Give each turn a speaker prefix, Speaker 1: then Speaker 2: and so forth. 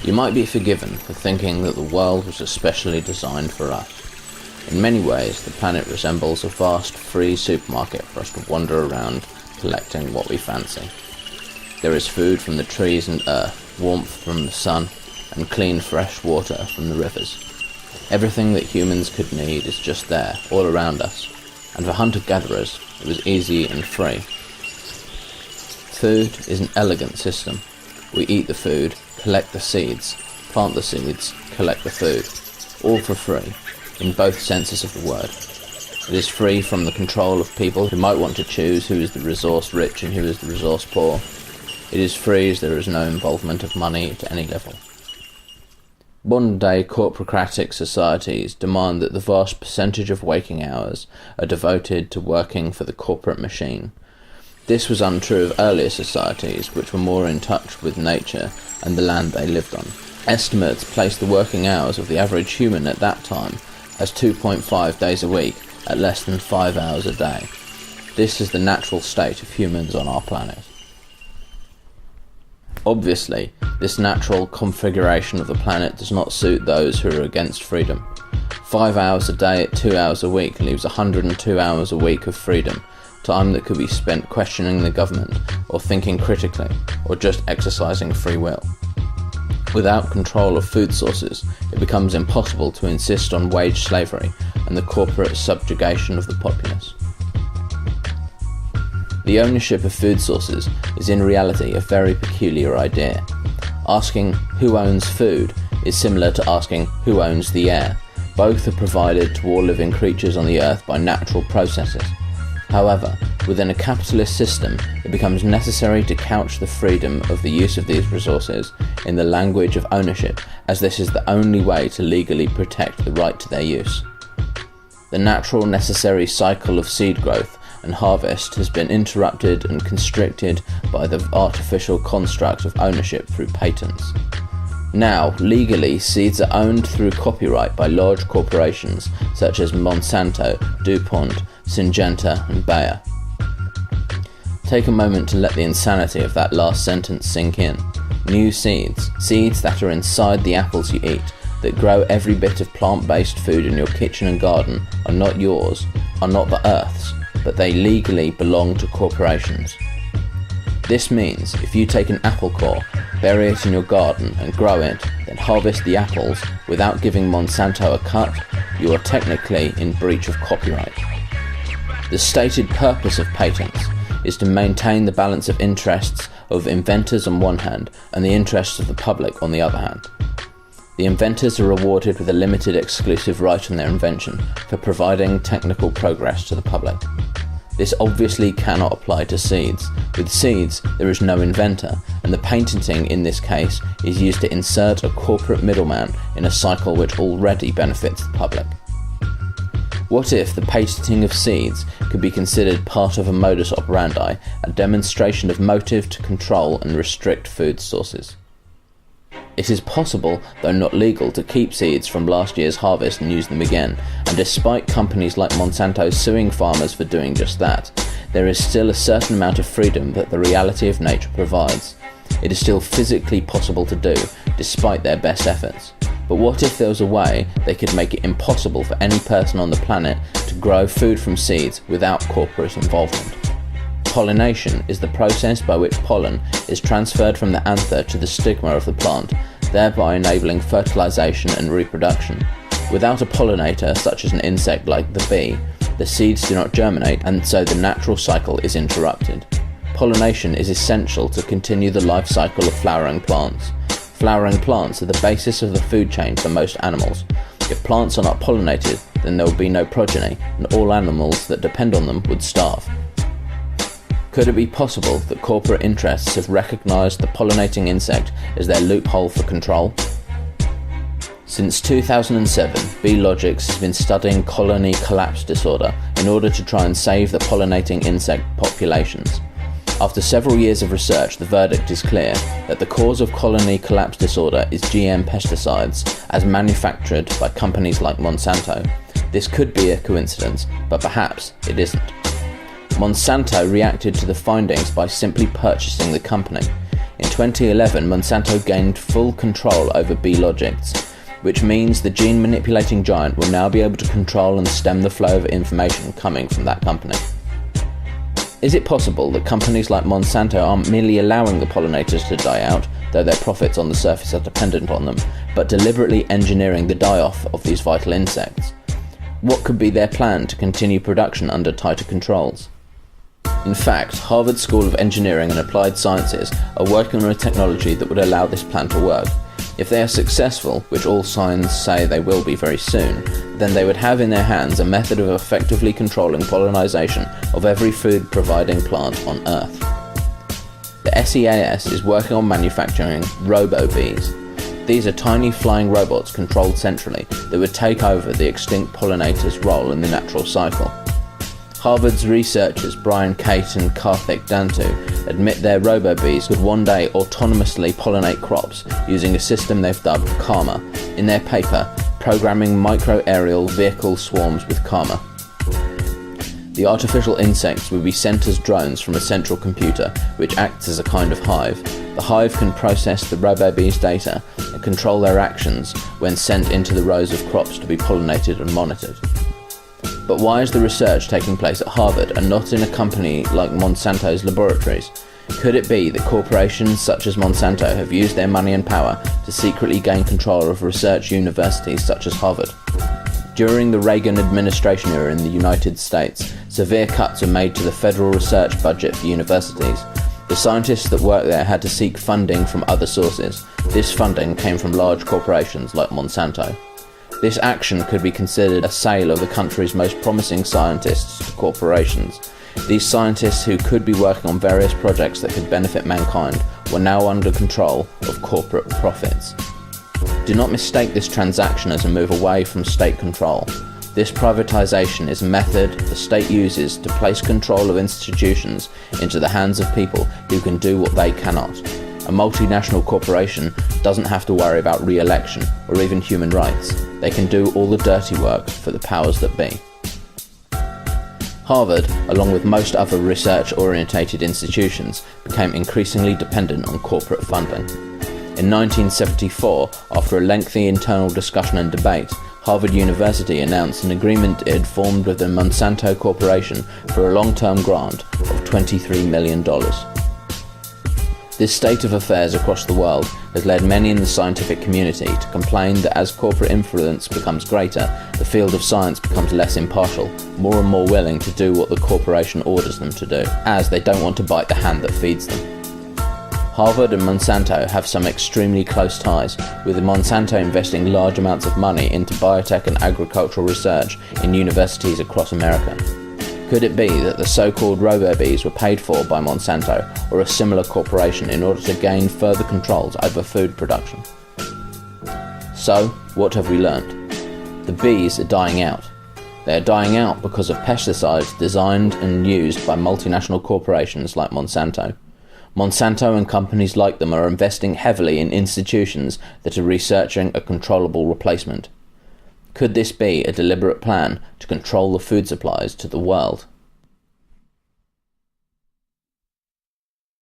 Speaker 1: You might be forgiven for thinking that the world was especially designed for us. In many ways, the planet resembles a vast free supermarket for us to wander around collecting what we fancy. There is food from the trees and earth, warmth from the sun, and clean fresh water from the rivers. Everything that humans could need is just there, all around us, and for hunter-gatherers, it was easy and free. Food is an elegant system. We eat the food, collect the seeds, plant the seeds, collect the food, all for free, in both senses of the word. It is free from the control of people who might want to choose who is the resource rich and who is the resource poor. It is free as there is no involvement of money at any level. Modern-day corporocratic societies demand that the vast percentage of waking hours are devoted to working for the corporate machine. This was untrue of earlier societies, which were more in touch with nature and the land they lived on. Estimates place the working hours of the average human at that time as 2.5 days a week at less than 5 hours a day. This is the natural state of humans on our planet. Obviously, this natural configuration of the planet does not suit those who are against freedom. 5 hours a day at 2 hours a week leaves 102 hours a week of freedom, time that could be spent questioning the government, or thinking critically, or just exercising free will. Without control of food sources, it becomes impossible to insist on wage slavery and the corporate subjugation of the populace. The ownership of food sources is in reality a very peculiar idea. Asking who owns food is similar to asking who owns the air. Both are provided to all living creatures on the earth by natural processes. However, within a capitalist system, it becomes necessary to couch the freedom of the use of these resources in the language of ownership, as this is the only way to legally protect the right to their use. The natural necessary cycle of seed growth and harvest has been interrupted and constricted by the artificial construct of ownership through patents. Now, legally, seeds are owned through copyright by large corporations such as Monsanto, DuPont, Syngenta and Bayer. Take a moment to let the insanity of that last sentence sink in. New seeds, seeds that are inside the apples you eat, that grow every bit of plant-based food in your kitchen and garden, are not yours, are not the Earth's, but they legally belong to corporations. This means if you take an apple core, bury it in your garden and grow it, then harvest the apples without giving Monsanto a cut, you are technically in breach of copyright. The stated purpose of patents is to maintain the balance of interests of inventors on one hand and the interests of the public on the other hand. The inventors are rewarded with a limited exclusive right on their invention for providing technical progress to the public. This obviously cannot apply to seeds. With seeds, there is no inventor, and the patenting in this case is used to insert a corporate middleman in a cycle which already benefits the public. What if the patenting of seeds could be considered part of a modus operandi, a demonstration of motive to control and restrict food sources? It is possible, though not legal, to keep seeds from last year's harvest and use them again, and despite companies like Monsanto suing farmers for doing just that, there is still a certain amount of freedom that the reality of nature provides. It is still physically possible to do, despite their best efforts. But what if there was a way they could make it impossible for any person on the planet to grow food from seeds without corporate involvement? Pollination is the process by which pollen is transferred from the anther to the stigma of the plant, thereby enabling fertilization and reproduction. Without a pollinator, such as an insect like the bee, the seeds do not germinate, and so the natural cycle is interrupted. Pollination is essential to continue the life cycle of flowering plants. Flowering plants are the basis of the food chain for most animals. If plants are not pollinated, then there will be no progeny, and all animals that depend on them would starve. Could it be possible that corporate interests have recognized the pollinating insect as their loophole for control? Since 2007, beelogics has been studying colony collapse disorder in order to try and save the pollinating insect populations. After several years of research, the verdict is clear that the cause of colony collapse disorder is GM pesticides as manufactured by companies like Monsanto. This could be a coincidence, but perhaps it isn't. Monsanto reacted to the findings by simply purchasing the company. In 2011, Monsanto gained full control over beelogics, which means the gene-manipulating giant will now be able to control and stem the flow of information coming from that company. Is it possible that companies like Monsanto aren't merely allowing the pollinators to die out, though their profits on the surface are dependent on them, but deliberately engineering the die-off of these vital insects? What could be their plan to continue production under tighter controls? In fact, Harvard School of Engineering and Applied Sciences are working on a technology that would allow this plan to work. If they are successful, which all signs say they will be very soon, then they would have in their hands a method of effectively controlling pollination of every food-providing plant on Earth. The SEAS is working on manufacturing robo-bees. These are tiny flying robots controlled centrally that would take over the extinct pollinator's role in the natural cycle. Harvard's researchers Brian Cate and Karthik Dantu admit their robo-bees could one day autonomously pollinate crops using a system they've dubbed Karma, in their paper, Programming Micro-Aerial Vehicle Swarms with Karma. The artificial insects would be sent as drones from a central computer, which acts as a kind of hive. The hive can process the robo-bees' data and control their actions when sent into the rows of crops to be pollinated and monitored. But why is the research taking place at Harvard and not in a company like Monsanto's laboratories? Could it be that corporations such as Monsanto have used their money and power to secretly gain control of research universities such as Harvard? During the Reagan administration era in the United States, severe cuts were made to the federal research budget for universities. The scientists that worked there had to seek funding from other sources. This funding came from large corporations like Monsanto. This action could be considered a sale of the country's most promising scientists to corporations. These scientists, who could be working on various projects that could benefit mankind, were now under control of corporate profits. Do not mistake this transaction as a move away from state control. This privatization is a method the state uses to place control of institutions into the hands of people who can do what they cannot. A multinational corporation doesn't have to worry about re-election or even human rights. They can do all the dirty work for the powers that be. Harvard, along with most other research-orientated institutions, became increasingly dependent on corporate funding. In 1974, after a lengthy internal discussion and debate, Harvard University announced an agreement it had formed with the Monsanto Corporation for a long-term grant of $23 million. This state of affairs across the world has led many in the scientific community to complain that as corporate influence becomes greater, the field of science becomes less impartial, more and more willing to do what the corporation orders them to do, as they don't want to bite the hand that feeds them. Harvard and Monsanto have some extremely close ties, with Monsanto investing large amounts of money into biotech and agricultural research in universities across America. Could it be that the so-called robo-bees were paid for by Monsanto or a similar corporation in order to gain further controls over food production? So, what have we learned? The bees are dying out. They are dying out because of pesticides designed and used by multinational corporations like Monsanto. Monsanto and companies like them are investing heavily in institutions that are researching a controllable replacement. Could this be a deliberate plan to control the food supplies to the world?